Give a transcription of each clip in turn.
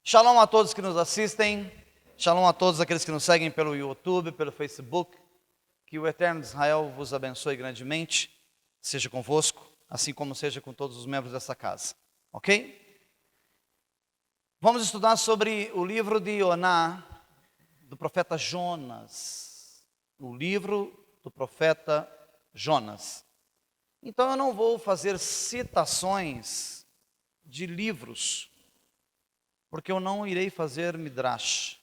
Shalom a todos que nos assistem, shalom a todos aqueles que nos seguem pelo YouTube, pelo Facebook. Que o Eterno de Israel vos abençoe grandemente, seja convosco, assim como seja com todos os membros dessa casa, ok? Vamos estudar sobre o livro de Ioná, do profeta Jonas. O livro do profeta Jonas. Então eu não vou fazer citações de livros, porque eu não irei fazer midrash,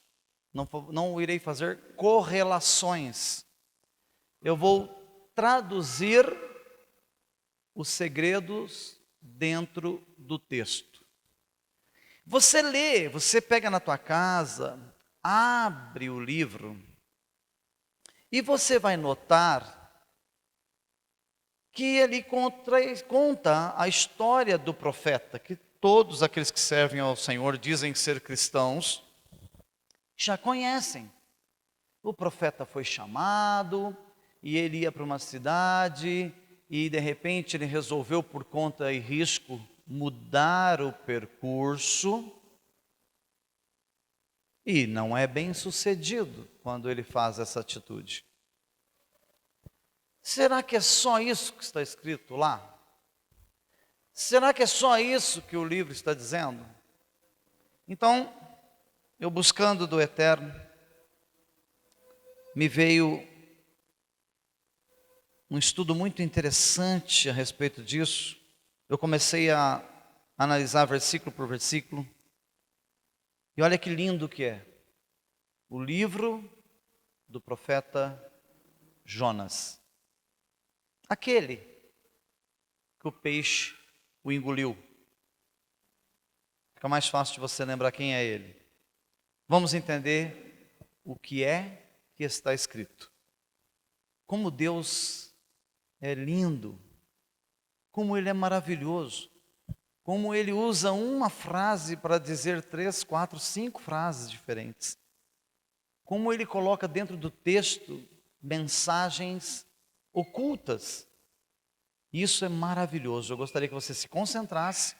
não irei fazer correlações. Eu vou traduzir os segredos dentro do texto. Você lê, você pega na tua casa, abre o livro, e você vai notar que ele conta a história do profeta, que todos aqueles que servem ao Senhor, dizem ser cristãos, já conhecem. O profeta foi chamado, e ele ia para uma cidade, e de repente ele resolveu, por conta e risco, mudar o percurso, e não é bem sucedido quando ele faz essa atitude. Será que é só isso que está escrito lá? Será que é só isso que o livro está dizendo? Então, eu buscando do Eterno, me veio um estudo muito interessante a respeito disso. Eu comecei a analisar versículo por versículo, e olha que lindo que é. O livro do profeta Jonas. Aquele que o peixe o engoliu. Fica mais fácil de você lembrar quem é ele. Vamos entender o que é que está escrito. Como Deus é lindo, como Ele é maravilhoso, como Ele usa uma frase para dizer 3, 4, 5 frases diferentes. Como Ele coloca dentro do texto mensagens ocultas. Isso é maravilhoso. Eu gostaria que você se concentrasse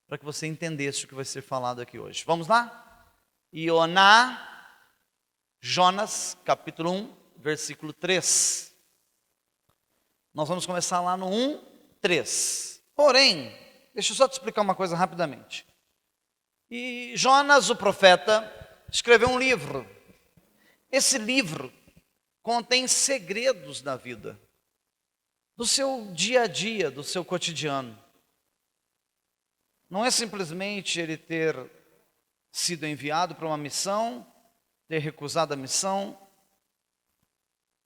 para que você entendesse o que vai ser falado aqui hoje. Vamos lá? Ioná, Jonas, capítulo 1, versículo 3. Nós vamos começar lá no 1, 3. Porém, deixa eu só te explicar uma coisa rapidamente. E Jonas, o profeta, escreveu um livro. Esse livro contém segredos da vida, do seu dia a dia, do seu cotidiano. Não é simplesmente ele ter sido enviado para uma missão, ter recusado a missão,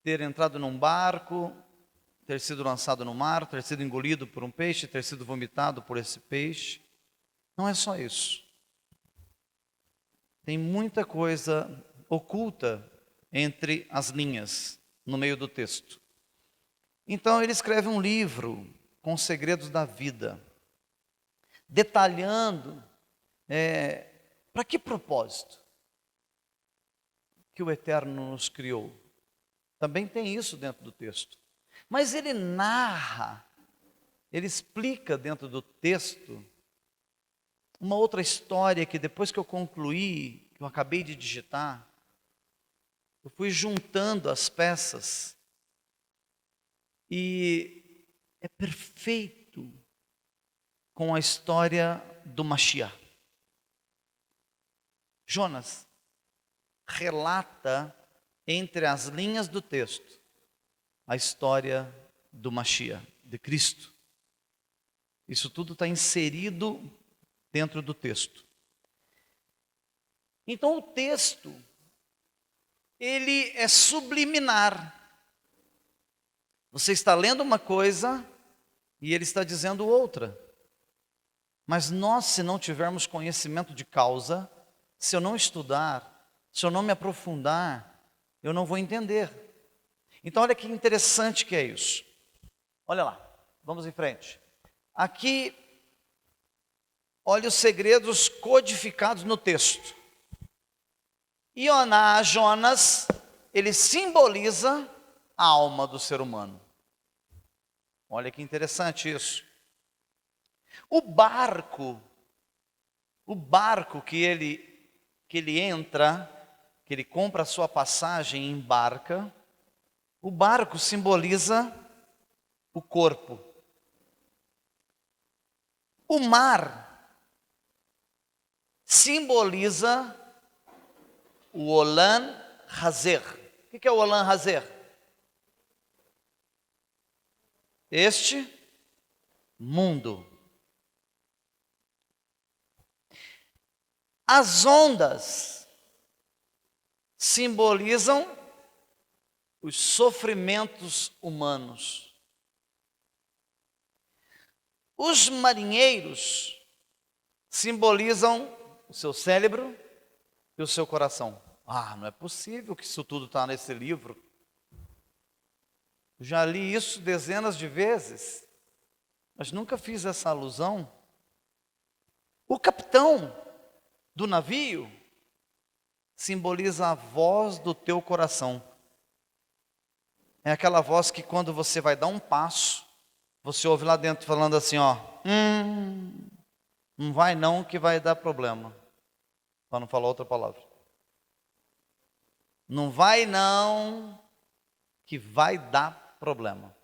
ter entrado num barco, ter sido lançado no mar, ter sido engolido por um peixe, ter sido vomitado por esse peixe. Não é só isso. Tem muita coisa oculta entre as linhas, no meio do texto. Então ele escreve um livro com os segredos da vida, detalhando para que propósito que o Eterno nos criou. Também tem isso dentro do texto. Mas ele narra, ele explica dentro do texto uma outra história que depois que eu concluí, que eu acabei de digitar, eu fui juntando as peças. E é perfeito com a história do Mashiach. Jonas relata entre as linhas do texto a história do Mashiach, de Cristo. Isso tudo está inserido dentro do texto. Então o texto, ele é subliminar. Você está lendo uma coisa e ele está dizendo outra. Mas nós, se não tivermos conhecimento de causa, se eu não estudar, se eu não me aprofundar, eu não vou entender. Então olha que interessante que é isso. Olha lá. Vamos em frente. Aqui, olha os segredos codificados no texto. Ioná, Jonas, ele simboliza a alma do ser humano. Olha que interessante isso. O barco que ele entra, que ele compra a sua passagem e embarca, o barco simboliza o corpo. O mar simboliza o Olam Hazer. O que é o Olam Hazer? Este mundo. As ondas simbolizam os sofrimentos humanos. Os marinheiros simbolizam o seu cérebro e o seu coração. Não é possível que isso tudo está nesse livro. Eu já li isso dezenas de vezes, mas nunca fiz essa alusão. O capitão do navio simboliza a voz do teu coração. É aquela voz que quando você vai dar um passo, você ouve lá dentro falando assim, não vai não que vai dar problema. Para não falar outra palavra. Não vai não que vai dar problema.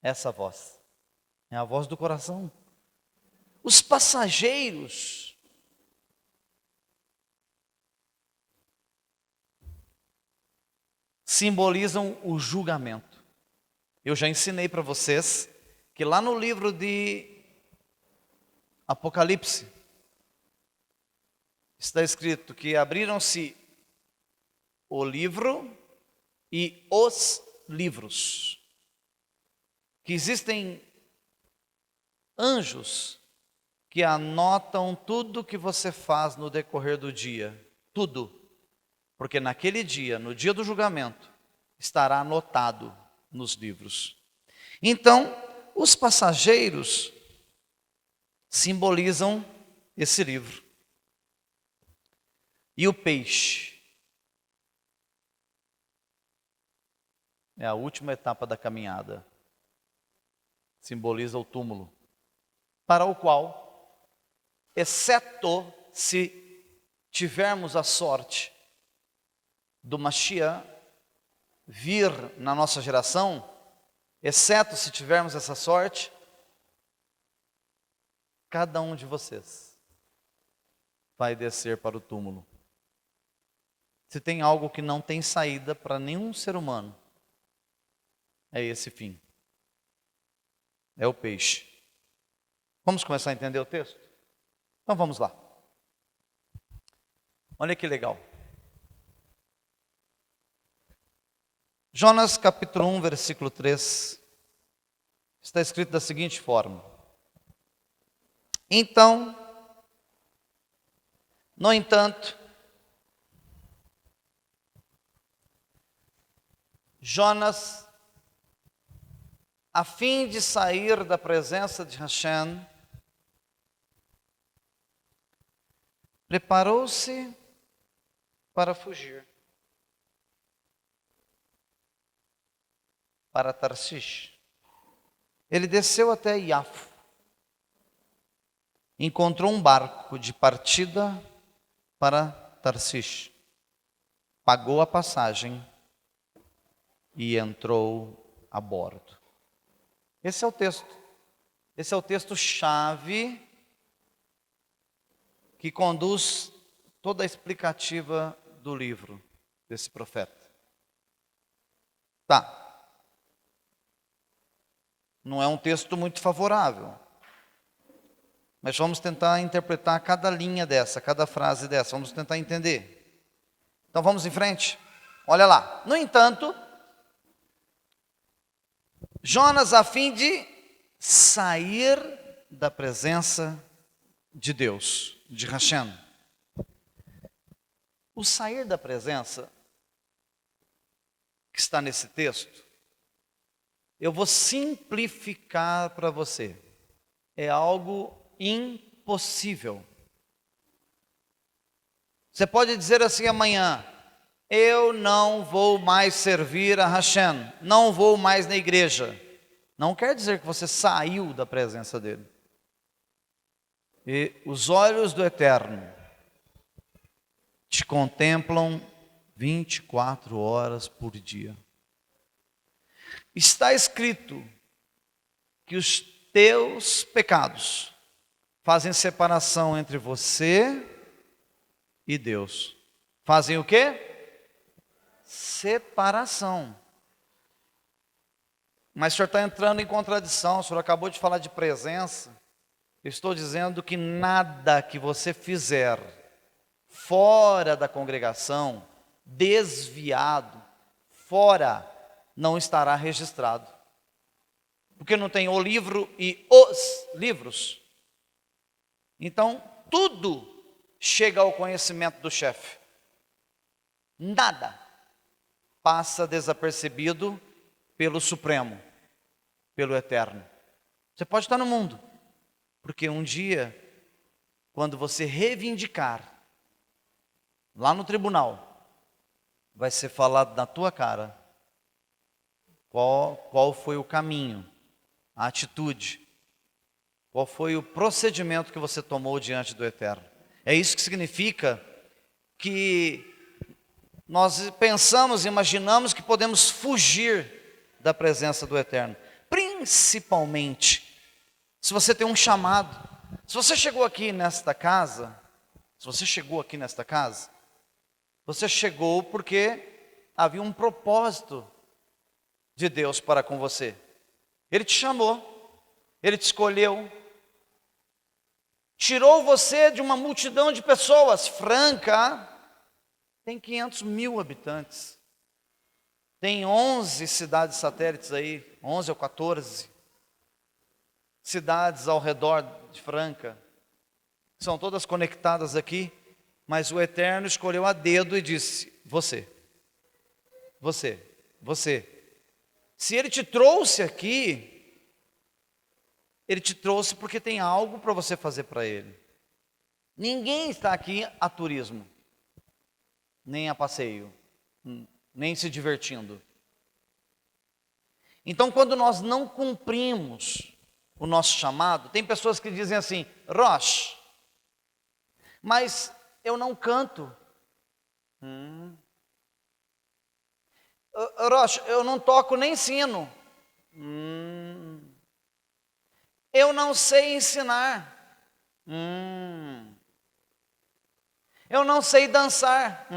Essa voz é a voz do coração. Os passageiros simbolizam o julgamento. Eu já ensinei para vocês que lá no livro de Apocalipse está escrito que abriram-se o livro e os livros. Que existem anjos que anotam tudo que você faz no decorrer do dia. Tudo. Porque naquele dia, no dia do julgamento, estará anotado nos livros. Então, os passageiros simbolizam esse livro. E o peixe é a última etapa da caminhada. Simboliza o túmulo, para o qual, exceto se tivermos a sorte do Mashiach vir na nossa geração, exceto se tivermos essa sorte, cada um de vocês vai descer para o túmulo. Se tem algo que não tem saída para nenhum ser humano, é esse fim. É o peixe. Vamos começar a entender o texto? Então vamos lá. Olha que legal. Jonas capítulo 1, versículo 3. Está escrito da seguinte forma. Então, no entanto, Jonas, a fim de sair da presença de Hashem, preparou-se para fugir para Tarshish. Ele desceu até Iafo, encontrou um barco de partida para Tarshish, pagou a passagem e entrou a bordo. Esse é o texto. Esse é o texto-chave que conduz toda a explicativa do livro desse profeta. Tá. Não é um texto muito favorável. Mas vamos tentar interpretar cada linha dessa, cada frase dessa. Vamos tentar entender. Então vamos em frente. Olha lá. No entanto, Jonas, a fim de sair da presença de Deus, de Hashem. O sair da presença que está nesse texto, eu vou simplificar para você. É algo impossível. Você pode dizer assim amanhã: eu não vou mais servir a Hashem, não vou mais na igreja. Não quer dizer que você saiu da presença dele. E os olhos do Eterno te contemplam 24 horas por dia. Está escrito que os teus pecados fazem separação entre você e Deus. Fazem o quê? Separação. Mas o senhor está entrando em contradição. O senhor acabou de falar de presença. Eu estou dizendo que nada que você fizer fora da congregação, desviado, fora, não estará registrado. Porque não tem o livro e os livros. Então, tudo chega ao conhecimento do chefe. Nada passa desapercebido pelo Supremo, pelo Eterno. Você pode estar no mundo, porque um dia, quando você reivindicar, lá no tribunal, vai ser falado na tua cara qual foi o caminho, a atitude, qual foi o procedimento que você tomou diante do Eterno. É isso que significa que nós pensamos, imaginamos que podemos fugir da presença do Eterno. Principalmente, se você tem um chamado. Se você chegou aqui nesta casa, você chegou porque havia um propósito de Deus para com você. Ele te chamou, Ele te escolheu, tirou você de uma multidão de pessoas. Franca tem 500 mil habitantes. Tem 11 cidades satélites aí, 11 ou 14 cidades ao redor de Franca. São todas conectadas aqui, mas o Eterno escolheu a dedo e disse: você. Se Ele te trouxe aqui, Ele te trouxe porque tem algo para você fazer para Ele. Ninguém está aqui a turismo, nem a passeio, nem se divertindo. Então, quando nós não cumprimos o nosso chamado, tem pessoas que dizem assim: Rosh, mas eu não canto. Rosh, eu não toco nem sino. Eu não sei ensinar. Eu não sei dançar.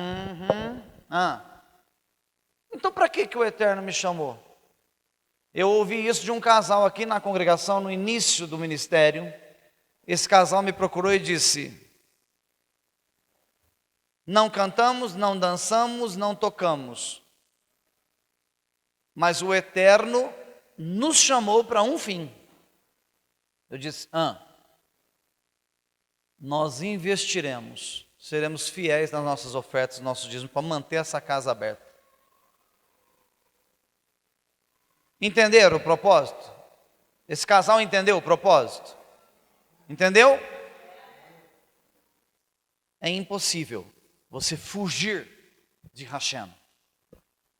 Então para que o Eterno me chamou? Eu ouvi isso de um casal aqui na congregação no início do ministério. Esse casal me procurou e disse: não cantamos, não dançamos, não tocamos, mas o Eterno nos chamou para um fim. Eu disse: nós investiremos, seremos fiéis nas nossas ofertas, no nosso dízimo, para manter essa casa aberta. Entenderam o propósito? Esse casal entendeu o propósito? Entendeu? É impossível você fugir de Hashem.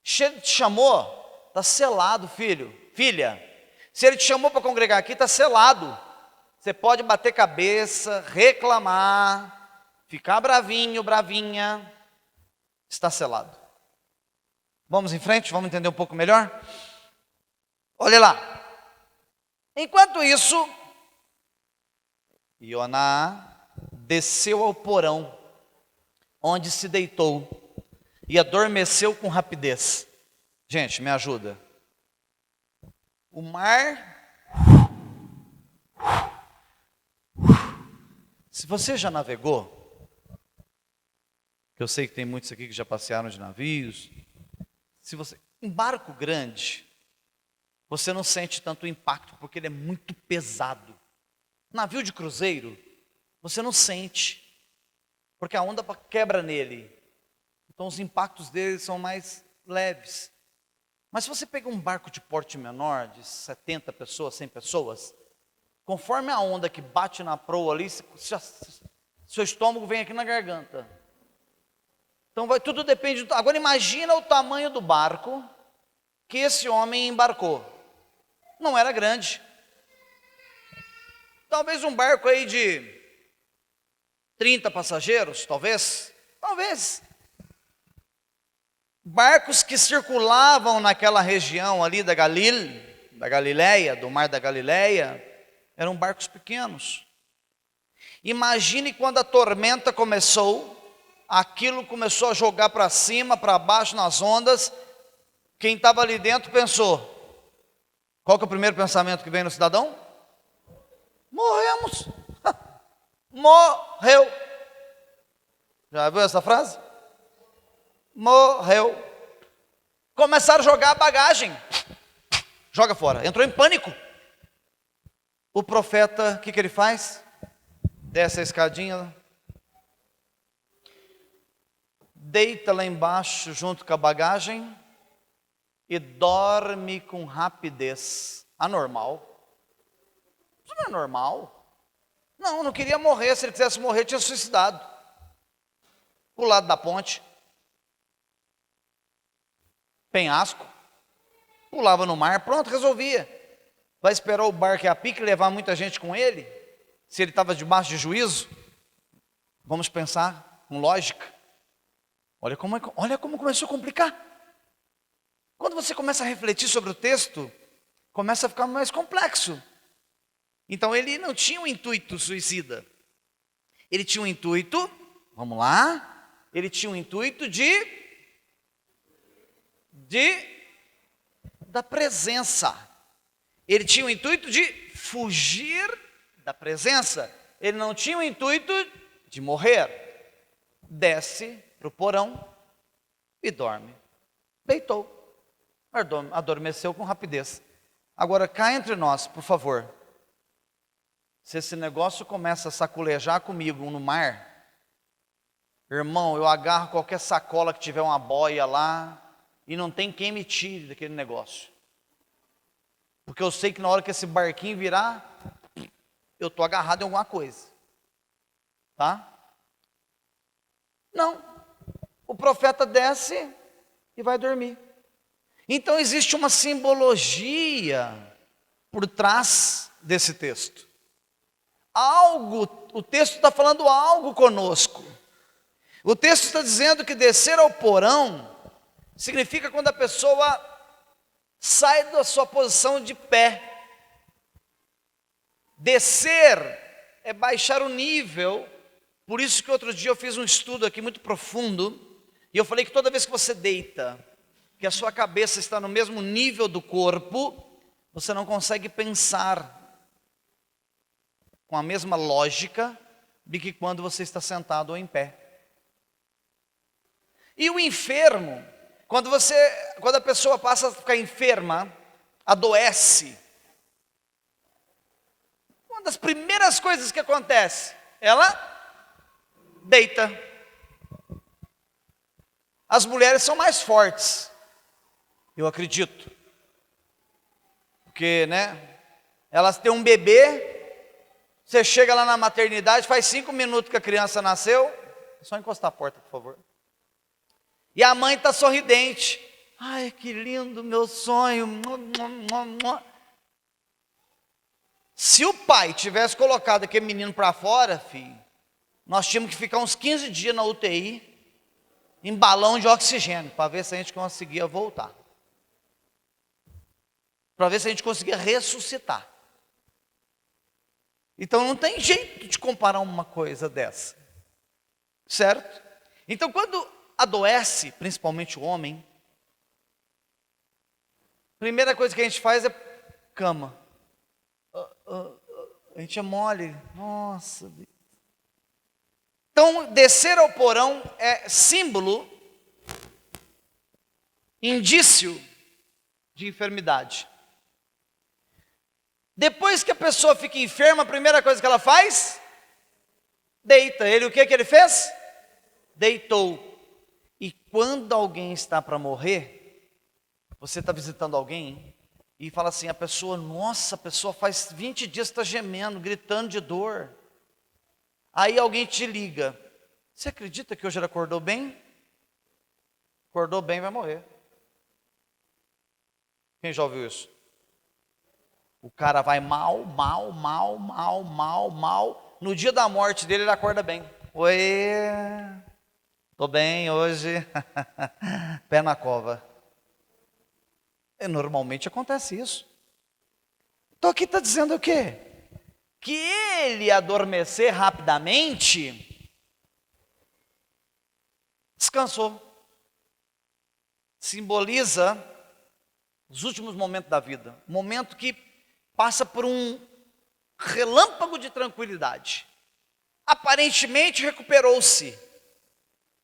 Se Ele te chamou, está selado, filho, filha. Se Ele te chamou para congregar aqui, está selado. Você pode bater cabeça, reclamar, ficar bravinho, bravinha. Está selado. Vamos em frente, vamos entender um pouco melhor? Olha lá. Enquanto isso, Ioná desceu ao porão, onde se deitou e adormeceu com rapidez. Gente, me ajuda. O mar. Se você já navegou, que eu sei que tem muitos aqui que já passearam de navios, se você em barco grande, você não sente tanto impacto porque ele é muito pesado. Navio de cruzeiro, você não sente, porque a onda quebra nele. Então os impactos dele são mais leves. Mas se você pega um barco de porte menor, de 70 pessoas, 100 pessoas, conforme a onda que bate na proa ali, seu estômago vem aqui na garganta. Então tudo depende do... Agora imagina o tamanho do barco que esse homem embarcou. Não era grande. Talvez um barco aí de 30 passageiros, talvez. Barcos que circulavam naquela região ali da Galileia, do Mar da Galileia, eram barcos pequenos. Imagine quando a tormenta começou, aquilo começou a jogar para cima, para baixo nas ondas, quem estava ali dentro pensou, qual que é o primeiro pensamento que vem no cidadão? Morremos. Morreu. Já viu essa frase? Morreu. Começaram a jogar a bagagem. Joga fora. Entrou em pânico. O profeta, o que ele faz? Desce a escadinha, deita lá embaixo junto com a bagagem e dorme com rapidez. Anormal. Isso não é normal. Não queria morrer. Se ele quisesse morrer, tinha suicidado. Pro lado da ponte. Penhasco. Pulava no mar, pronto, resolvia. Vai esperar o barco a pique e levar muita gente com ele? Se ele estava debaixo de juízo? Vamos pensar com lógica. Olha como começou a complicar. Quando você começa a refletir sobre o texto, começa a ficar mais complexo. Então ele não tinha um intuito suicida. Ele tinha um intuito, vamos lá, ele tinha um intuito da presença. Ele tinha o intuito de fugir da presença. Ele não tinha o intuito de morrer. Desce para o porão e dorme. Deitou. Adormeceu com rapidez. Agora cá entre nós, por favor. Se esse negócio começa a saculejar comigo no mar, irmão, eu agarro qualquer sacola que tiver uma boia lá e não tem quem me tire daquele negócio. Porque eu sei que na hora que esse barquinho virar, eu estou agarrado em alguma coisa. Tá? Não. O profeta desce e vai dormir. Então existe uma simbologia por trás desse texto. O texto está falando algo conosco. O texto está dizendo que descer ao porão significa quando a pessoa sai da sua posição de pé. Descer é baixar o nível. Por isso que outro dia eu fiz um estudo aqui muito profundo, e eu falei que toda vez que você deita, que a sua cabeça está no mesmo nível do corpo, você não consegue pensar com a mesma lógica de que quando você está sentado ou em pé. E o enfermo, quando a pessoa passa a ficar enferma, adoece, uma das primeiras coisas que acontece, ela deita. As mulheres são mais fortes, eu acredito, porque, elas têm um bebê, você chega lá na maternidade, faz 5 minutos que a criança nasceu, é só encostar a porta, por favor. E a mãe está sorridente. Ai, que lindo, meu sonho. Se o pai tivesse colocado aquele menino para fora, filho, nós tínhamos que ficar uns 15 dias na UTI, em balão de oxigênio, para ver se a gente conseguia voltar. Para ver se a gente conseguia ressuscitar. Então não tem jeito de comparar uma coisa dessa. Certo? Então quando adoece, principalmente o homem, a primeira coisa que a gente faz é cama. A gente é mole. Nossa. Então, descer ao porão é símbolo, indício de enfermidade. Depois que a pessoa fica enferma, a primeira coisa que ela faz, deita. O que ele fez? Deitou. E quando alguém está para morrer, Você está visitando alguém e fala assim, a pessoa, nossa, a pessoa faz 20 dias que está gemendo, gritando de dor. Aí alguém te liga, você acredita que hoje ela acordou bem? Acordou bem, vai morrer. Quem já ouviu isso? O cara vai mal. No dia da morte dele, ele acorda bem. Oi, tô bem hoje. Pé na cova. Normalmente acontece isso. Então aqui está dizendo o quê? Que ele adormecer rapidamente, descansou. Simboliza os últimos momentos da vida. Um momento que passa por um relâmpago de tranquilidade. Aparentemente recuperou-se.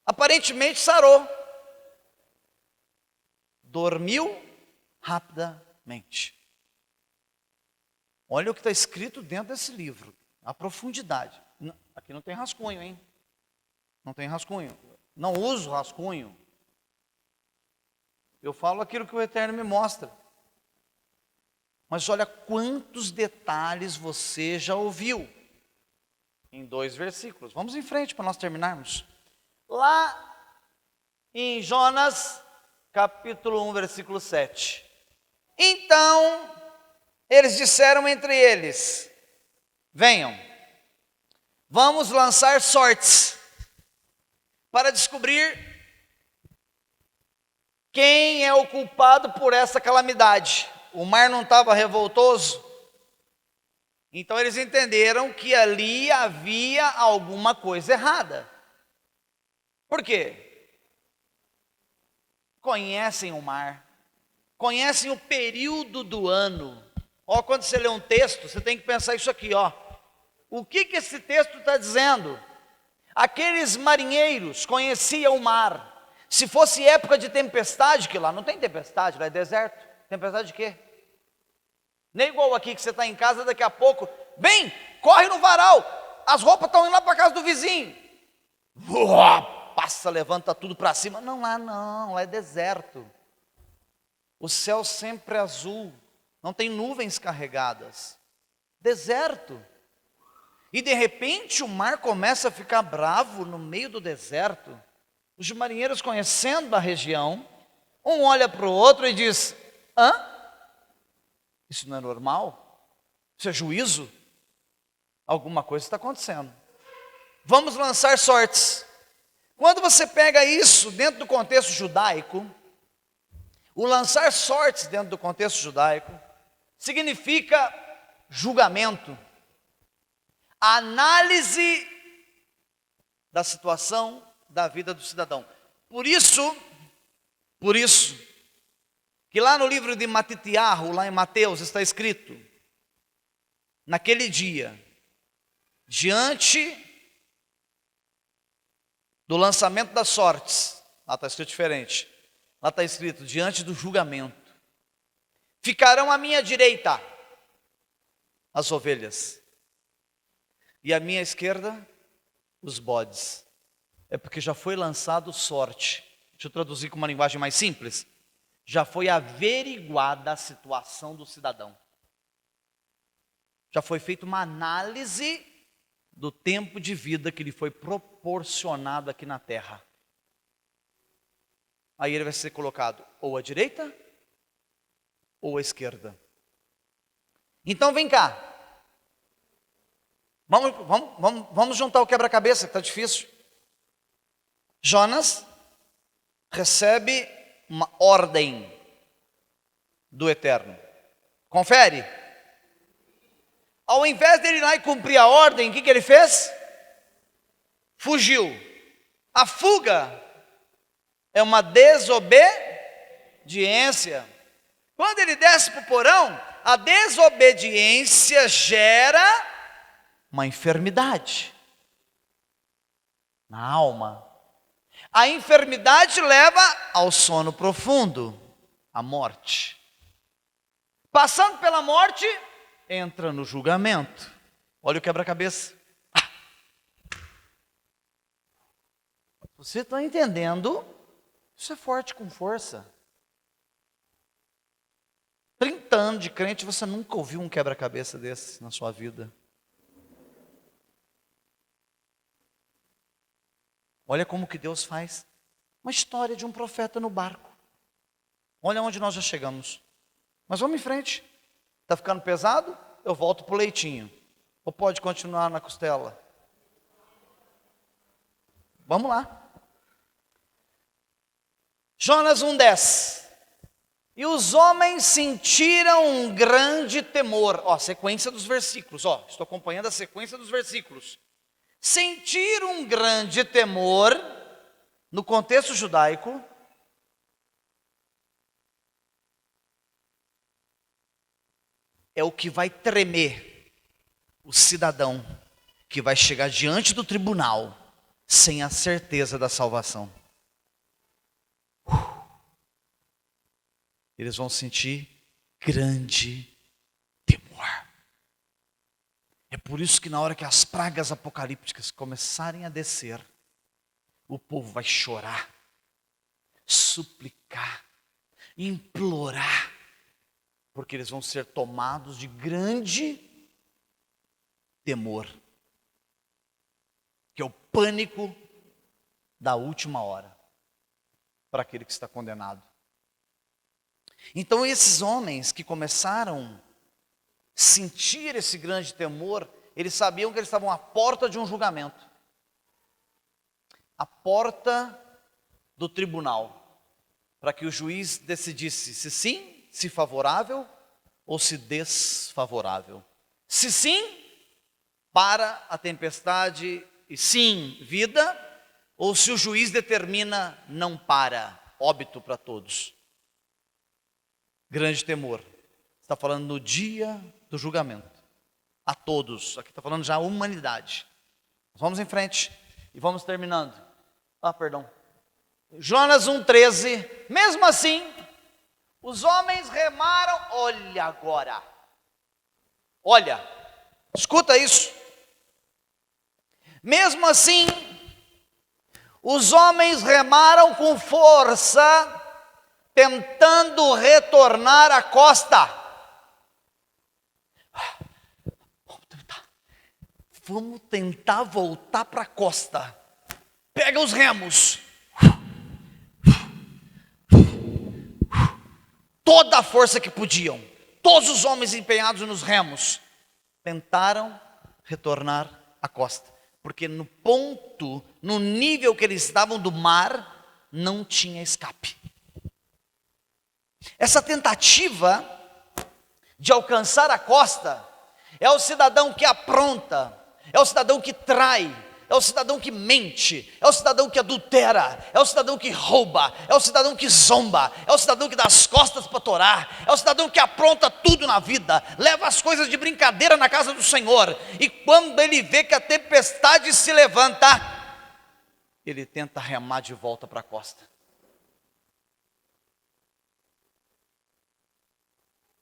Aparentemente sarou. Dormiu rapidamente. Olha o que está escrito dentro desse livro. A profundidade. Aqui não tem rascunho, hein? Não tem rascunho. Não uso rascunho. Eu falo aquilo que o Eterno me mostra. Mas olha quantos detalhes você já ouviu. Em 2 versículos. Vamos em frente para nós terminarmos. Lá em Jonas, capítulo 1, versículo 7. Então, eles disseram entre eles, venham, vamos lançar sortes, para descobrir quem é o culpado por essa calamidade. O mar não estava revoltoso? Então eles entenderam que ali havia alguma coisa errada. Por quê? Conhecem o mar, conhecem o período do ano. Ó, quando você lê um texto, você tem que pensar isso aqui, ó. O que esse texto está dizendo? Aqueles marinheiros conheciam o mar. Se fosse época de tempestade, que lá não tem tempestade, lá é deserto. Tempestade de quê? Nem igual aqui que você está em casa, daqui a pouco, vem, corre no varal, as roupas estão indo lá para a casa do vizinho. Passa, levanta tudo para cima. Não, lá é deserto. O céu sempre é azul, não tem nuvens carregadas. Deserto. E de repente o mar começa a ficar bravo no meio do deserto. Os marinheiros, conhecendo a região, um olha para o outro e diz, isso não é normal? Isso é juízo? Alguma coisa está acontecendo. Vamos lançar sortes. Quando você pega isso dentro do contexto judaico, o lançar sortes dentro do contexto judaico significa julgamento, análise da situação da vida do cidadão. Por isso que lá no livro de Matitiahu, lá em Mateus, está escrito, naquele dia, diante do lançamento das sortes, lá está escrito diferente, lá está escrito, diante do julgamento, ficarão à minha direita as ovelhas, e à minha esquerda os bodes. É porque já foi lançado sorte. Deixa eu traduzir com uma linguagem mais simples. Já foi averiguada a situação do cidadão. Já foi feita uma análise do tempo de vida que lhe foi proporcionado aqui na terra. Aí ele vai ser colocado ou à direita ou à esquerda. Então vem cá. Vamos juntar o quebra-cabeça, que está difícil. Jonas recebe uma ordem do Eterno. Confere. Ao invés dele ir lá e cumprir a ordem, o que ele fez? Fugiu. A fuga é uma desobediência. Quando ele desce para o porão, a desobediência gera uma enfermidade na alma. A enfermidade leva ao sono profundo, à morte. Passando pela morte, entra no julgamento. Olha o quebra-cabeça. Você está entendendo? Isso é forte com força. 30 anos de crente, você nunca ouviu um quebra-cabeça desse na sua vida. Olha como que Deus faz. Uma história de um profeta no barco. Olha onde nós já chegamos. Mas vamos em frente. Está ficando pesado? Eu volto para o leitinho. Ou pode continuar na costela? Vamos lá. Jonas 1:10. E os homens sentiram um grande temor. Ó, sequência dos versículos. Ó, estou acompanhando a sequência dos versículos. Sentiram um grande temor, no contexto judaico, é o que vai tremer o cidadão que vai chegar diante do tribunal sem a certeza da salvação. Eles vão sentir grande temor. É por isso que na hora que as pragas apocalípticas começarem a descer, o povo vai chorar, suplicar, implorar, porque eles vão ser tomados de grande temor, que é o pânico da última hora, para aquele que está condenado. Então esses homens que começaram a sentir esse grande temor, eles sabiam que eles estavam à porta de um julgamento, à porta do tribunal, para que o juiz decidisse se sim, se favorável ou se desfavorável. Se sim, para a tempestade e sim, vida, ou se o juiz determina não para, óbito para todos. Grande temor. Está falando no dia do julgamento. A todos. Aqui está falando já a humanidade. Vamos em frente e vamos terminando. Perdão. Jonas 1:13. Mesmo assim, os homens remaram. Olha agora. Olha. Escuta isso. Mesmo assim, os homens remaram com força, tentando retornar à costa. Vamos tentar voltar para a costa. Pega os remos. Toda a força que podiam. Todos os homens empenhados nos remos tentaram retornar à costa. Porque no ponto, no nível que eles estavam do mar, não tinha escape. Essa tentativa de alcançar a costa é o cidadão que apronta, é o cidadão que trai, é o cidadão que mente, é o cidadão que adultera, é o cidadão que rouba, é o cidadão que zomba, é o cidadão que dá as costas para torar, é o cidadão que apronta tudo na vida, leva as coisas de brincadeira na casa do Senhor, e quando ele vê que a tempestade se levanta, ele tenta remar de volta para a costa.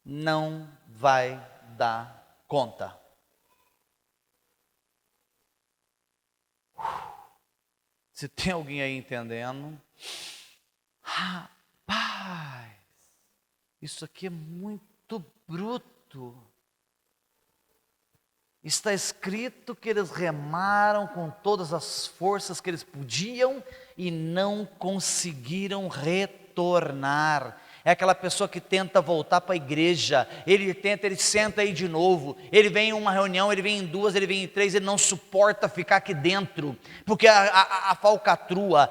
Não vai dar conta. Se tem alguém aí entendendo, rapaz, isso aqui é muito bruto. Está escrito que eles remaram com todas as forças que eles podiam e não conseguiram retornar. É aquela pessoa que tenta voltar para a igreja, ele senta aí de novo, ele vem em uma reunião, ele vem em duas, ele vem em três, ele não suporta ficar aqui dentro, porque a falcatrua,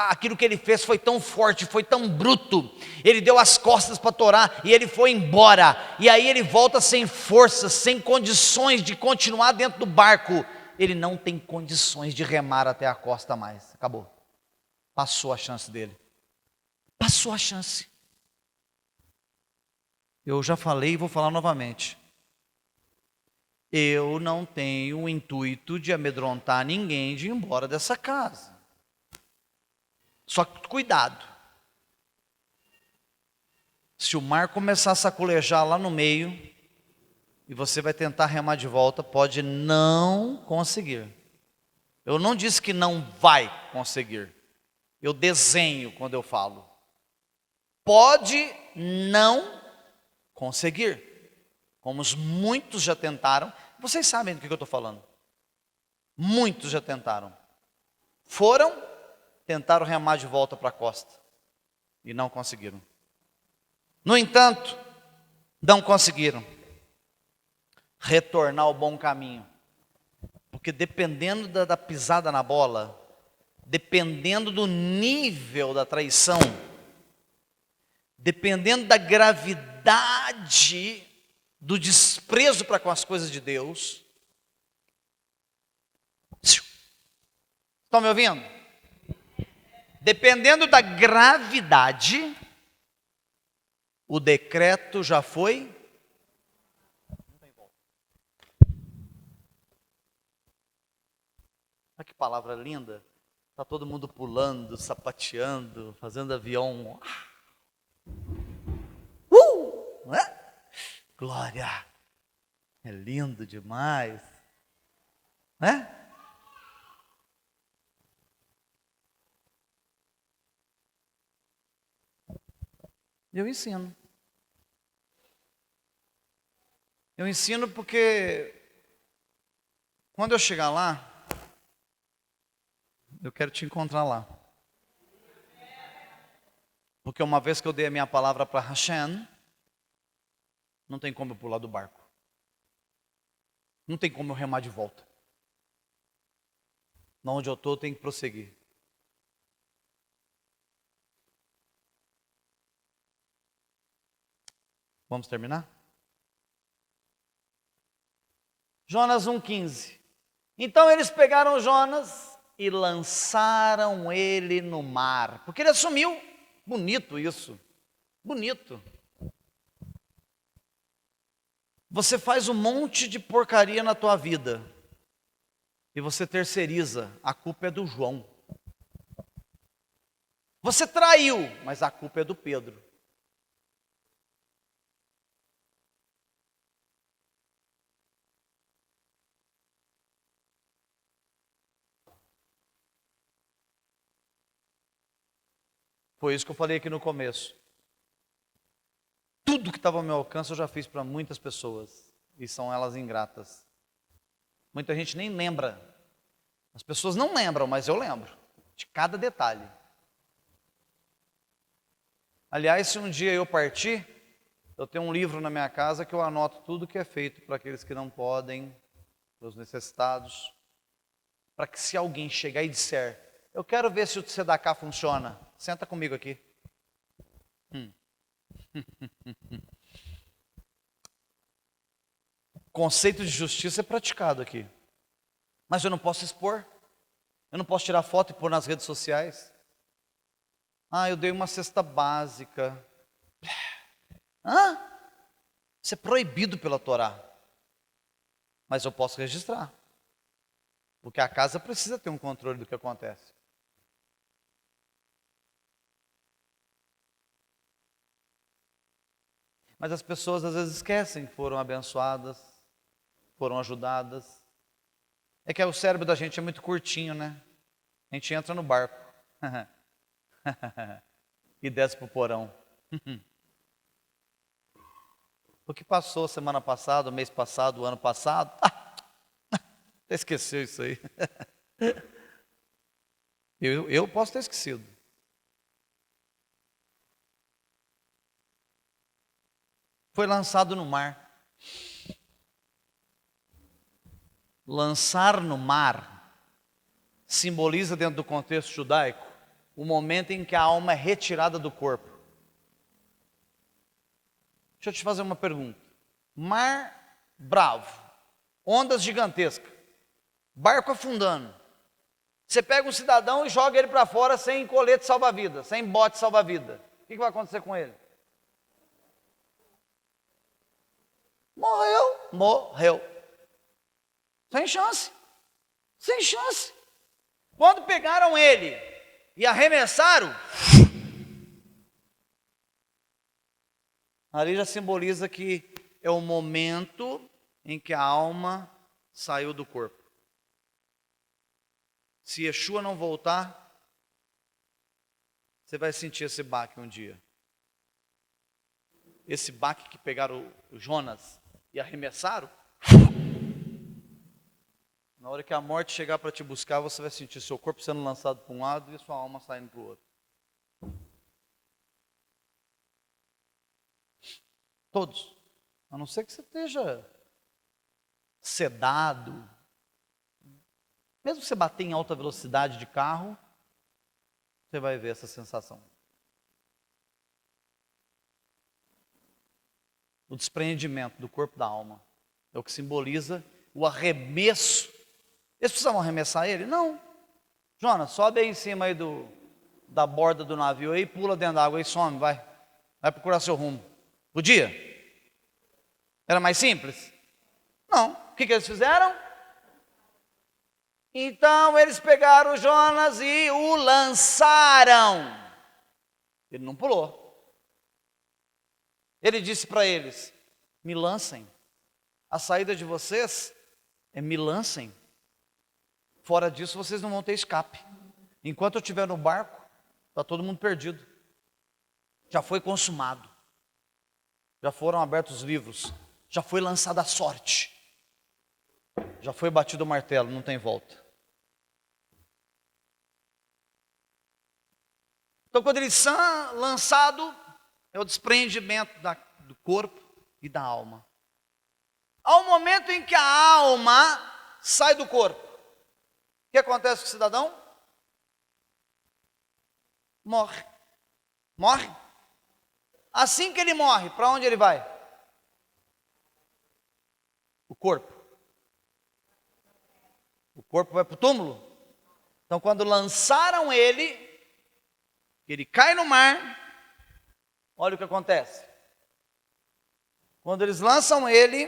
aquilo que ele fez foi tão forte, foi tão bruto, ele deu as costas para torar e ele foi embora, e aí ele volta sem forças, sem condições de continuar dentro do barco, ele não tem condições de remar até a costa mais, acabou, passou a chance dele, passou a chance. Eu já falei e vou falar novamente. Eu não tenho o intuito de amedrontar ninguém de ir embora dessa casa. Só que cuidado. Se o mar começar a sacolejar lá no meio, e você vai tentar remar de volta, pode não conseguir. Eu não disse que não vai conseguir. Eu desenho quando eu falo. Pode não conseguir. Como muitos já tentaram. Vocês sabem do que eu estou falando. Muitos já tentaram. Tentaram remar de volta para a costa. E não conseguiram. No entanto, não conseguiram retornar ao bom caminho. Porque dependendo da pisada na bola, dependendo do nível da traição, dependendo da gravidade do desprezo para com as coisas de Deus. Estão me ouvindo? Dependendo da gravidade, o decreto já foi. Olha que palavra linda. Está todo mundo pulando, sapateando, fazendo avião. Né? Glória! É lindo demais. Né? Eu ensino. Eu ensino porque quando eu chegar lá, eu quero te encontrar lá. Porque uma vez que eu dei a minha palavra para Hashem, não tem como eu pular do barco. Não tem como eu remar de volta. Onde eu estou, eu tenho que prosseguir. Vamos terminar? Jonas 1,15. Então eles pegaram Jonas e lançaram ele no mar. Porque ele assumiu. Bonito isso. Bonito. Você faz um monte de porcaria na tua vida. E você terceiriza. A culpa é do João. Você traiu, mas a culpa é do Pedro. Foi isso que eu falei aqui no começo. Tudo que estava ao meu alcance eu já fiz para muitas pessoas. E são elas ingratas. Muita gente nem lembra. As pessoas não lembram, mas eu lembro. De cada detalhe. Aliás, se um dia eu partir, eu tenho um livro na minha casa que eu anoto tudo que é feito para aqueles que não podem, para os necessitados. Para que se alguém chegar e disser, eu quero ver se o Tzedakah funciona. Senta comigo aqui. O conceito de justiça é praticado aqui. Mas eu não posso expor. Eu não posso tirar foto e pôr nas redes sociais. Eu dei uma cesta básica. Isso é proibido pela Torá. Mas eu posso registrar. Porque a casa precisa ter um controle do que acontece. Mas as pessoas às vezes esquecem que foram abençoadas, foram ajudadas. É que o cérebro da gente é muito curtinho, né? A gente entra no barco e desce para o porão. O que passou semana passada, o mês passado, o ano passado? Esqueceu isso aí. Eu posso ter esquecido. Foi lançado no mar. Lançar no mar simboliza, dentro do contexto judaico, o momento em que a alma é retirada do corpo. Deixa eu te fazer uma pergunta. Mar bravo, ondas gigantescas, barco afundando. Você pega um cidadão e joga ele para fora sem colete salva-vida, sem bote salva-vida. O que vai acontecer com ele? Morreu. Sem chance. Sem chance. Quando pegaram ele e arremessaram, ali já simboliza que é o momento em que a alma saiu do corpo. Se Yeshua não voltar, você vai sentir esse baque um dia. esse baque que pegaram o Jonas e arremessaram, na hora que a morte chegar para te buscar, você vai sentir seu corpo sendo lançado para um lado e sua alma saindo para o outro. Todos. A não ser que você esteja sedado. Mesmo que você bater em alta velocidade de carro, você vai ver essa sensação. O despreendimento do corpo da alma é o que simboliza o arremesso. Eles precisavam arremessar ele? Não. Jonas, sobe aí em cima aí da borda do navio aí, pula dentro da água e some, vai. Vai procurar seu rumo. Podia? Era mais simples? Não. O que eles fizeram? Então eles pegaram o Jonas e o lançaram. Ele não pulou. Ele disse para eles: me lancem. A saída de vocês é me lancem. Fora disso vocês não vão ter escape. Enquanto eu estiver no barco, está todo mundo perdido. Já foi consumado. Já foram abertos os livros. Já foi lançada a sorte. Já foi batido o martelo, não tem volta. Então quando eles são lançados, é o despreendimento do corpo e da alma. Há um momento em que a alma sai do corpo. O que acontece com o cidadão? Morre. Morre. Assim que ele morre, para onde ele vai? O corpo. O corpo vai para o túmulo. Então quando lançaram ele cai no mar. Olha o que acontece. Quando eles lançam ele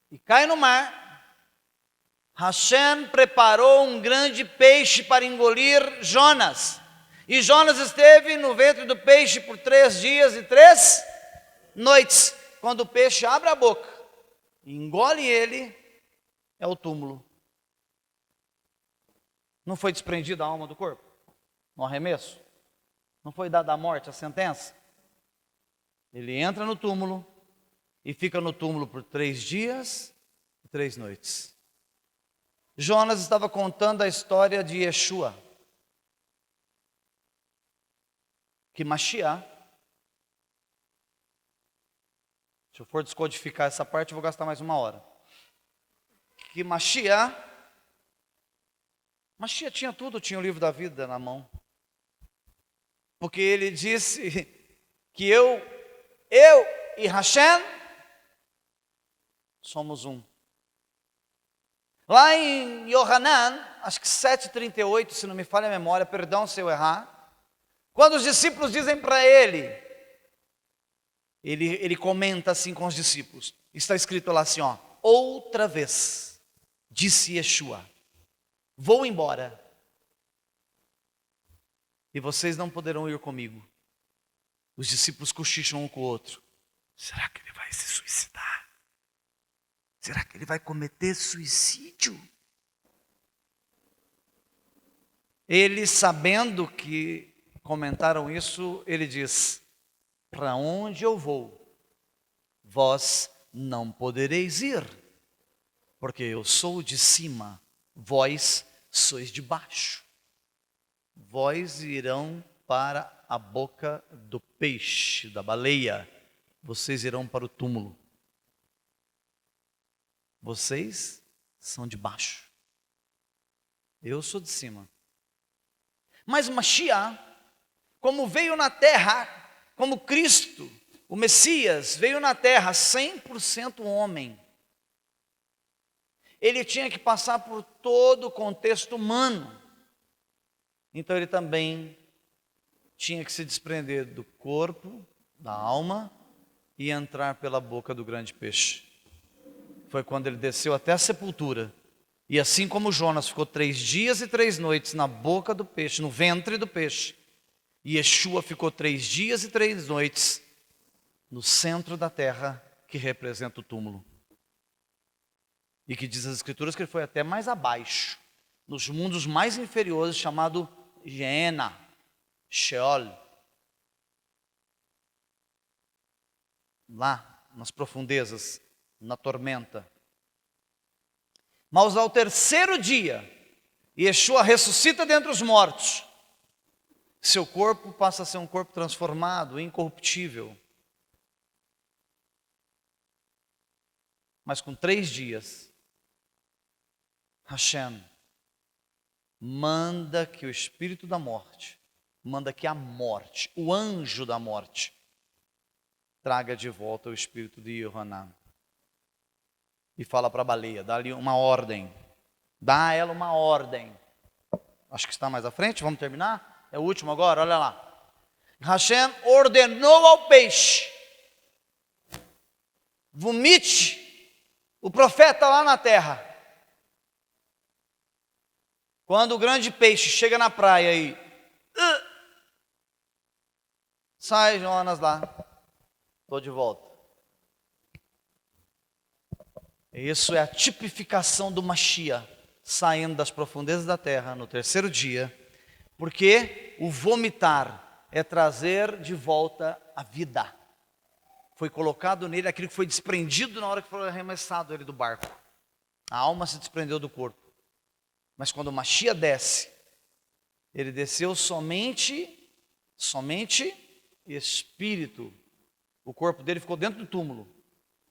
e cai no mar, Hashem preparou um grande peixe para engolir Jonas. E Jonas esteve no ventre do peixe por 3 dias e 3 noites. Quando o peixe abre a boca e engole ele, é o túmulo. Não foi desprendida a alma do corpo? No arremesso? Não foi dada a morte, a sentença? Ele entra no túmulo e fica no túmulo por 3 dias e 3 noites. Jonas estava contando a história de Yeshua, que Mashiach, se eu for descodificar essa parte, eu vou gastar mais 1 hora. Que Mashiach tinha tudo, tinha o livro da vida na mão. Porque ele disse que eu e Hashem somos um. Lá em Yohanan, acho que 7,38, se não me falha a memória, perdão se eu errar, quando os discípulos dizem para ele comenta assim com os discípulos, está escrito lá assim, ó: outra vez, disse Yeshua, vou embora, e vocês não poderão ir comigo. Os discípulos cochicham um com o outro. Será que ele vai se suicidar? Será que ele vai cometer suicídio? Ele, sabendo que comentaram isso, ele diz: para onde eu vou, vós não podereis ir, porque eu sou de cima, vós sois de baixo. Vós irão para a boca do peixe, da baleia, vocês irão para o túmulo. Vocês são de baixo, eu sou de cima. Mas Mashiach, como veio na terra, como Cristo, o Messias, veio na terra 100% homem, ele tinha que passar por todo o contexto humano. Então ele também tinha que se desprender do corpo, da alma, e entrar pela boca do grande peixe. Foi quando ele desceu até a sepultura. E assim como Jonas ficou 3 dias e 3 noites na boca do peixe, no ventre do peixe, e Yeshua ficou 3 dias e 3 noites no centro da terra, que representa o túmulo. E que diz as Escrituras que ele foi até mais abaixo, nos mundos mais inferiores, chamado Geena, Sheol. lá nas profundezas, na tormenta. Mas ao terceiro dia, Yeshua ressuscita dentre os mortos. Seu corpo passa a ser um corpo transformado, incorruptível. Mas com 3 dias, Hashem manda que o espírito da morte, manda que a morte, o anjo da morte, traga de volta o espírito de Yohanan. E fala para a baleia, dá-lhe uma ordem. Dá a ela uma ordem. Acho que está mais à frente, vamos terminar? É o último agora, olha lá. Hashem ordenou ao peixe: vomite o profeta lá na terra. Quando o grande peixe chega na praia e sai Jonas lá, estou de volta. Isso é a tipificação do Mashiach, saindo das profundezas da terra no terceiro dia, porque o vomitar é trazer de volta a vida. Foi colocado nele aquilo que foi desprendido na hora que foi arremessado ele do barco. A alma se desprendeu do corpo. Mas quando o Mashiach desce, ele desceu somente espírito. O corpo dele ficou dentro do túmulo,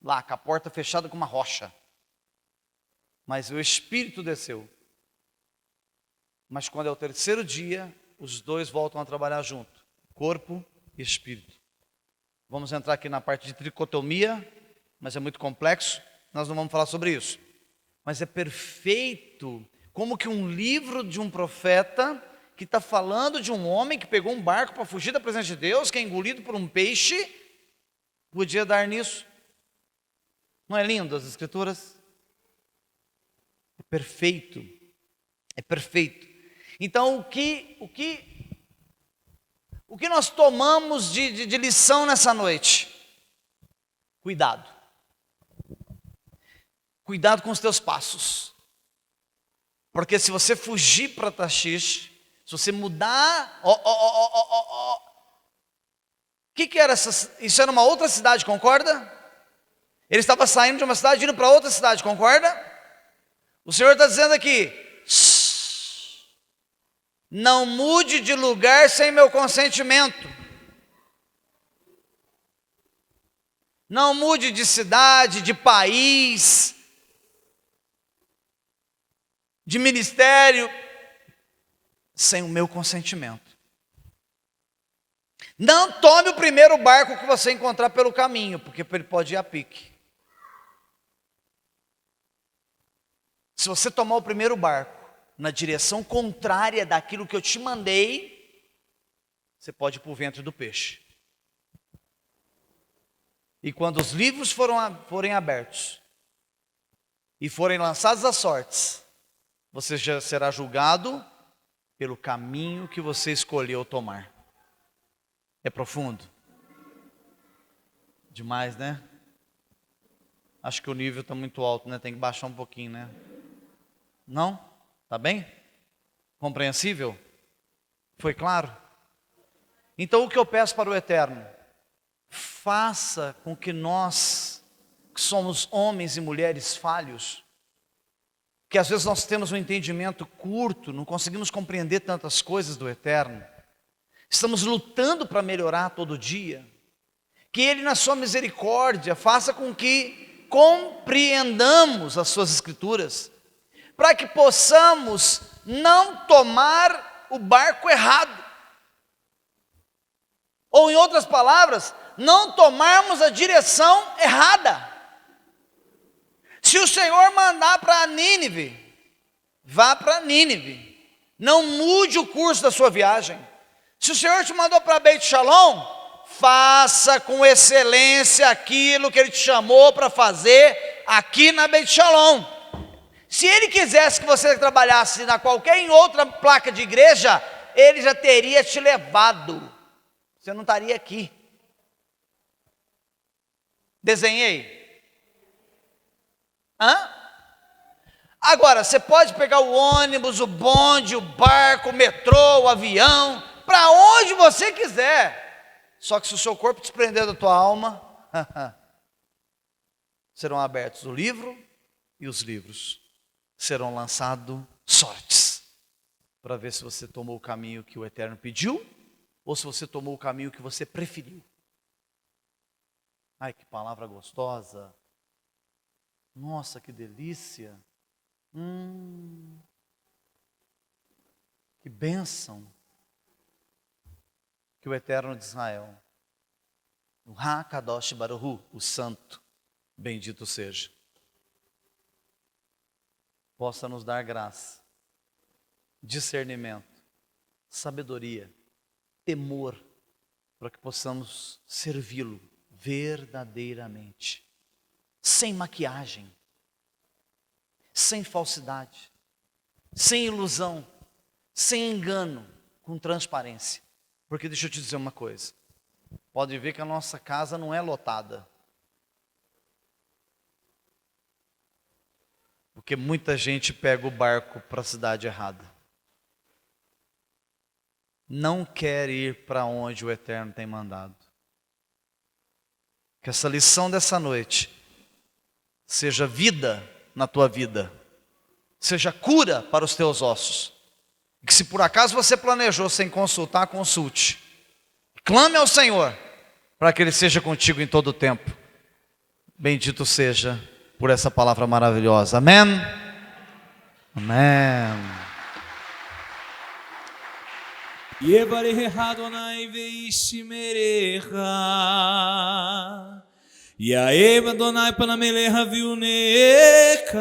lá com a porta fechada com uma rocha. Mas o espírito desceu. Mas quando é o terceiro dia, os dois voltam a trabalhar junto, corpo e espírito. Vamos entrar aqui na parte de tricotomia, mas é muito complexo, nós não vamos falar sobre isso. Mas é perfeito, como que um livro de um profeta, que está falando de um homem que pegou um barco para fugir da presença de Deus, que é engolido por um peixe, podia dar nisso. Não é lindo as escrituras? É perfeito, é perfeito. Então o que nós tomamos de lição nessa noite? Cuidado. Cuidado com os teus passos. Porque se você fugir para Tarshish, se você mudar... O que era essa? Isso era uma outra cidade, concorda? Ele estava saindo de uma cidade e indo para outra cidade, concorda? O Senhor está dizendo aqui: não mude de lugar sem meu consentimento. Não mude de cidade, de país, de ministério, sem o meu consentimento. Não tome o primeiro barco que você encontrar pelo caminho, porque ele pode ir a pique. Se você tomar o primeiro barco na direção contrária daquilo que eu te mandei, você pode ir para o ventre do peixe. E quando os livros forem abertos e forem lançados às sortes, você já será julgado pelo caminho que você escolheu tomar. É profundo? Demais, né? Acho que o nível está muito alto, né? Tem que baixar um pouquinho, né? Não? Tá bem? Compreensível? Foi claro? Então o que eu peço para o Eterno? Faça com que nós, que somos homens e mulheres falhos, que às vezes nós temos um entendimento curto, não conseguimos compreender tantas coisas do Eterno, estamos lutando para melhorar todo dia, que Ele na sua misericórdia faça com que compreendamos as suas escrituras, para que possamos não tomar o barco errado, ou em outras palavras, não tomarmos a direção errada. Se o Senhor mandar para Nínive, vá para Nínive, não mude o curso da sua viagem. Se o Senhor te mandou para Beit Shalom, faça com excelência aquilo que Ele te chamou para fazer aqui na Beit Shalom. Se Ele quisesse que você trabalhasse na qualquer outra placa de igreja, Ele já teria te levado, você não estaria aqui. Desenhei? Agora, você pode pegar o ônibus, o bonde, o barco, o metrô, o avião, para onde você quiser. Só que se o seu corpo desprender da tua alma, serão abertos o livro e os livros. Serão lançados sortes, para ver se você tomou o caminho que o Eterno pediu, ou se você tomou o caminho que você preferiu. Ai, que palavra gostosa. Nossa, que delícia. Que bênção. Que o Eterno de Israel, o Ha-Kadosh Baruhu, o Santo, bendito seja, possa nos dar graça, discernimento, sabedoria, temor, para que possamos servi-lo verdadeiramente, sem maquiagem, sem falsidade, sem ilusão, sem engano, com transparência. Porque deixa eu te dizer uma coisa, pode ver que a nossa casa não é lotada, porque muita gente pega o barco para a cidade errada, não quer ir para onde o Eterno tem mandado. Que essa lição dessa noite seja vida na tua vida, seja cura para os teus ossos. Que se por acaso você planejou sem consultar, consulte. Clame ao Senhor para que Ele seja contigo em todo o tempo. Bendito seja por essa palavra maravilhosa. Amém? Amém. Yevarecha Adonai veishmerecha, Yaev Adonai panamelecha viunecha,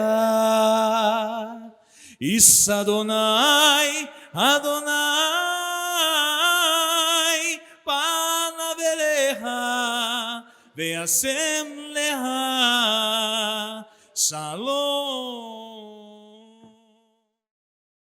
Issa Adonai, Adonai panavelecha, veasem lecha, Shalom.